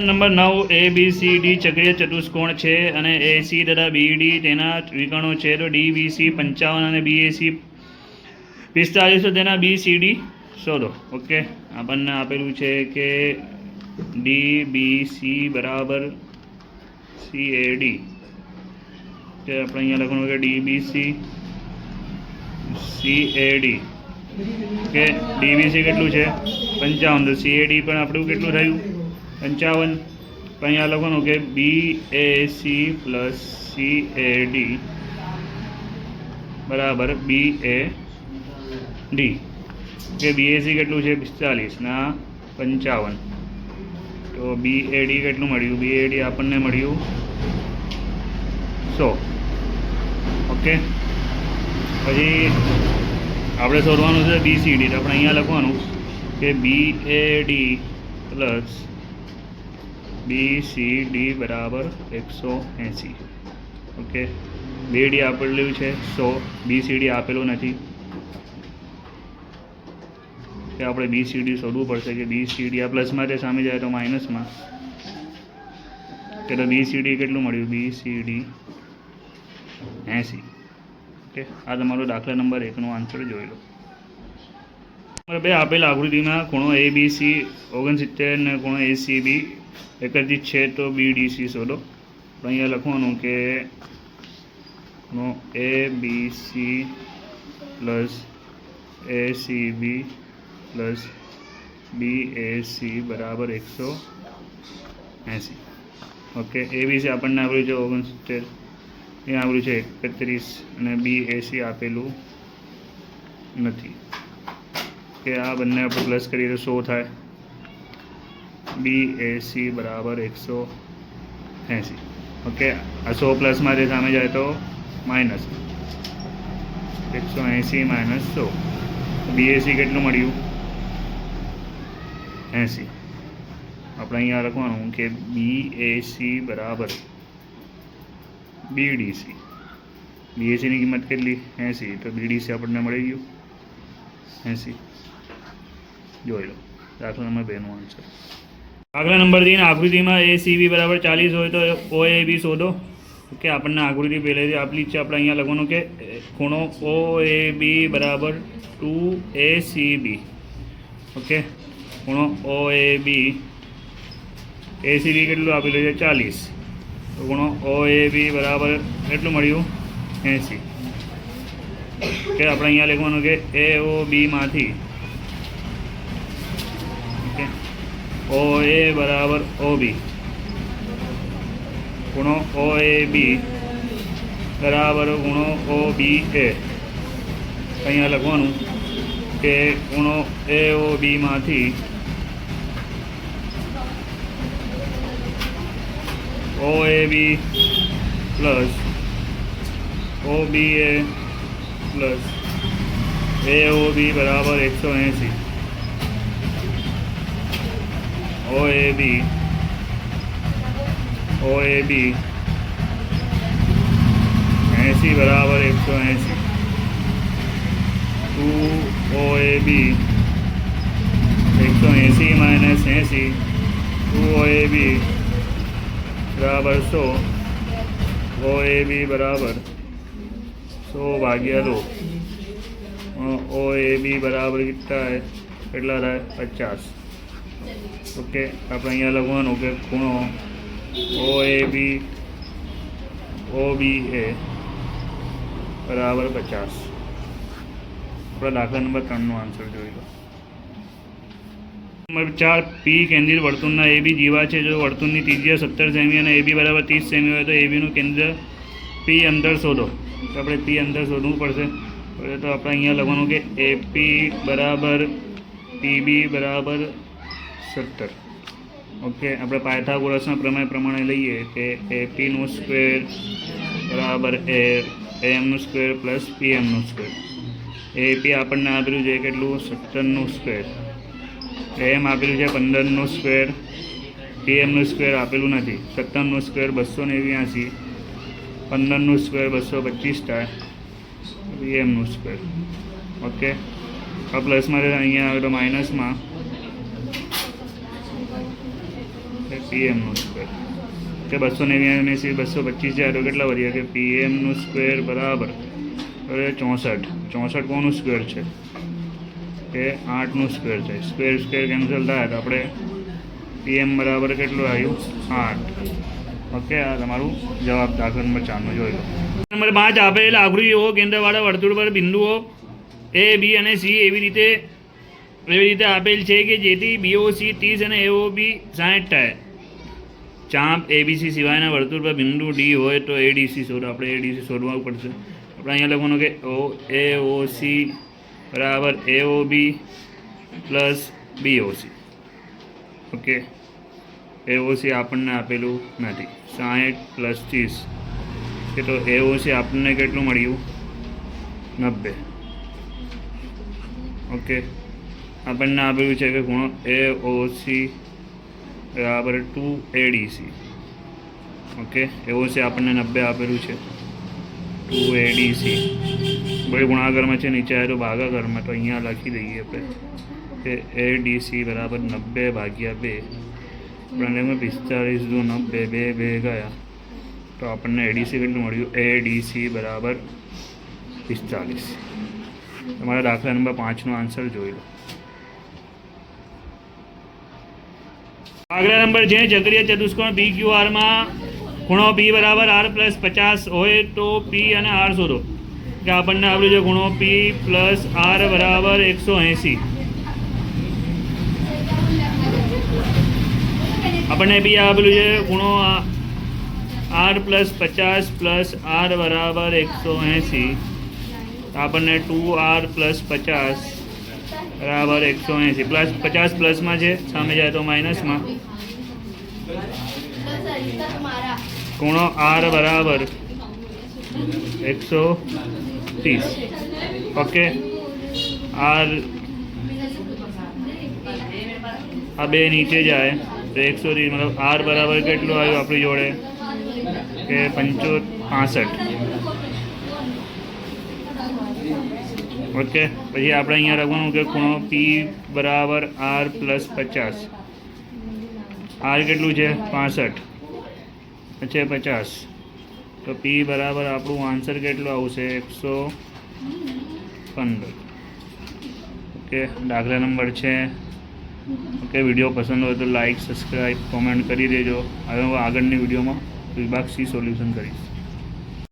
Number 9 ABCD ચક્રીય ચતુષ્કોણ છે અને AC તથા BD તેના વિકર્ણો છે. તો DBC 55 અને BAC 45, તો તેના BCD શોધો. ઓકે, આપણને આપેલું છે કે DBC બરાબર CAD. તે આપણે અહીંયા લખવાનું કે DBC CAD. કે DBC કેટલું છે 55, તો CAD પણ આપણું કેટલું થયું 55. તો અહીંયા લખવાનું કે BAC પ્લસ CAD બરાબર BAD. કે BAC કેટલું છે 45 ના 55, તો BAD કેટલું મળ્યું? BAD આપણને મળ્યું 100. ઓકે, પછી આપણે શોધવાનું છે BCD. તો આપણે અહીંયા લખવાનું કે BAD પ્લસ BCD બરાબર 180. ઓકે, BAD આપેલું છે 100, BCD આપેલું નથી, કે આપણે BCD શોધવું પડશે. કે BCD આ પ્લસમાં તે સામે જાય તો માઇનસમાં, કે તો BCD કેટલું મળ્યું? BCD 80. ઓકે, આ તમારો દાખલા નંબર 1નો આન્સર જોઈ લો. નંબર 2 આપેલ આકૃતિમાં ખૂણો ABC 69 અને ખૂણો ACB 31 છે, તો BDC શોધો. તો અહીંયા લખવાનું કે ખૂણો ABC plus ACB plus BAC બરાબર 180. ઓકે, ABC આપણને આપ્યું છે 69, અહીંયા આપ્યું છે 31 અને BAC આપેલું નથી. કે આ બંને આપણે પ્લસ કરીએ તો 100 થાય. BAC બરાબર 180. ઓકે, આ 100 પ્લસમાં તે સામે જાય તો માઇનસ 180 માઇનસ 100. BAC કેટલું મળ્યું? 80. આપણે અહીંયા લખવાનું કે BAC બરાબર BDC. BACની કિંમત કેટલી? 80, તો BDC આપણને મળી ગયું 80. જોઈ લો દાખલા નંબર 2નો આન્સર. દાખલા નંબર 3 આકૃતિમાં ACB બરાબર 40 હોય તો OAB શોધો. ઓકે, આપણને આકૃતિ પહેલેથી આપેલી છે. આપણે અહીંયા લખવાનું કે ખૂણો OAB બરાબર 2ACB. ઓકે, ખૂણો OAB ACB કેટલું આપેલું છે 40, તો ખૂણો OAB બરાબર કેટલું મળ્યું? 80. કે આપણે અહીંયા લખવાનું કે AOB માંથી OA બરાબર OB, ખૂણો OAB બરાબર ખૂણો OBA. અહીંયા લખવાનું કે ખૂણો AOB માંથી OAB plus OBA plus AOB બરાબર 180. OAB 80 બરાબર 180. 2OAB 180 માઇનસ 80, 2OAB બરાબર 100. OAB બરાબર 100 ભાગ્યા 2. OAB બરાબર કેટલા થાય? 50. ઓકે, આપણે અહીંયા લખવાનું કે ખૂણો OAB OBA બરાબર 50. આપણા દાખલા નંબર 3નો આન્સર જોઈ લો. નંબર 4 P કેન્દ્રિત વર્તુળના AB જેવા છે. જો વર્તુળની ત્રિજ્યા 17 સેમી અને AB બરાબર 30 સેમી હોય તો ABનું કેન્દ્ર P અંતર શોધો. તો આપણે P અંતર શોધવું પડશે. તો આપણે અહીંયા લખવાનું કે AP બરાબર PB બરાબર 17. ઓકે, આપણે પાયથાગોરસના પ્રમેય પ્રમાણે લઈએ કે APનું સ્ક્વેર બરાબર AMનું સ્ક્વેર પ્લસ PMનું સ્ક્વેર. AP આપણને આપેલું છે કેટલું? 17નું સ્ક્વેર. AM આપેલું છે 15નું સ્ક્વેર. PMનું સ્ક્વેર આપેલું નથી. 17નું સ્ક્વેર 289, 15નું સ્ક્વેર 225 થાય. PMનું સ્ક્વેર. ઓકે, આ પ્લસમાં અહીંયા આવે તો માઇનસમાં પીએમનું સ્ક્વેર કે 299 225 જાય તો કેટલા વધ્યા કે પીએમનું સ્ક્વેર બરાબર હવે 64 કોનું સ્ક્વેર છે કે 8નું સ્ક્વેર છે. સ્ક્વેર કેન્સલ થાય તો આપણે પીએમ બરાબર કેટલું આવ્યું 8. ઓકે, આ તમારું જવાબ દાખલા નંબર 4નો જોઈ લો. નંબર 5 આપેલ આકૃતિઓ કેન્દ્રવાળા વર્તુળ પર બિંદુઓ એ બી અને સી એવી રીતે આપેલ છે કે જેથી બીઓસી 30 અને એઓબી 60 થાય. ચાપ એબીસી સિવાયના વર્તુળ પર બિંદુ ડી હોય તો એડીસી શોધો. આપણે એડીસી શોધવું પડશે. આપણે અહીંયા લખવાનું કે એઓસી બરાબર એઓબી પ્લસ બીઓસી. ઓકે, એઓસી આપણને આપેલું નથી. 60 પ્લસ 30 કે તો એઓસી આપણને કેટલું મળ્યું 90. ઓકે, આપણને આપેલું છે કે ખૂણો એઓસી બરાબર 2 એડીસી. ઓકે, એઓસી આપણને 90 આપેલું છે 2 એડીસી. બધી ગુણાકારમાં છે, નીચે આવે તો ભાગાકારમાં, તો અહીંયા લખી દઈએ આપણે કે એડીસી બરાબર 90 ભાગ્યા 2. આપણને 45 દુ 90 2 ગયા તો આપણને એડીસી કેટલું મળ્યું એડીસી બરાબર 45. તમારા દાખલા નંબર 5નો આન્સર જોઈ લો. આગલા નંબર છે ચક્રીય ચતુષ્કોણ પી ક્યુ આરમાં ખૂણો પી બરાબર આર પ્લસ 50 હોય તો પી અને આર શોધો. કે આપણને આપ્યું છે ખૂણો પી પ્લસ આર બરાબર 180. આપણને બી આપેલું છે ખૂણો આર પ્લસ 50 પ્લસ આર બરાબર 180. આપણને 2r પ્લસ 50 બરાબર 180. પ્લસ 50 પ્લસમાં છે, સામે જાય તો માઇનસમાં. ખૂણો આર બરાબર 130. ઓકે, આર આ બે નીચે જાય તો 130 મતલબ આર બરાબર કેટલું આવ્યું આપણી જોડે કે 65. ઓકે, પછી આપણે અહીંયા લખવાનું કે ખૂણો પી બરાબર આર પ્લસ 50. આર કેટલું છે 65 છે 50. તો પી બરાબર આપણું આન્સર કેટલું આવશે 115. ઓકે, દાખલા નંબર છે. ઓકે, વિડીયો પસંદ હોય તો લાઈક સબસ્ક્રાઈબ કોમેન્ટ કરી દેજો. હવે હું આગળની વિડીયોમાં વિભાગ સી સોલ્યુશન કરીશ.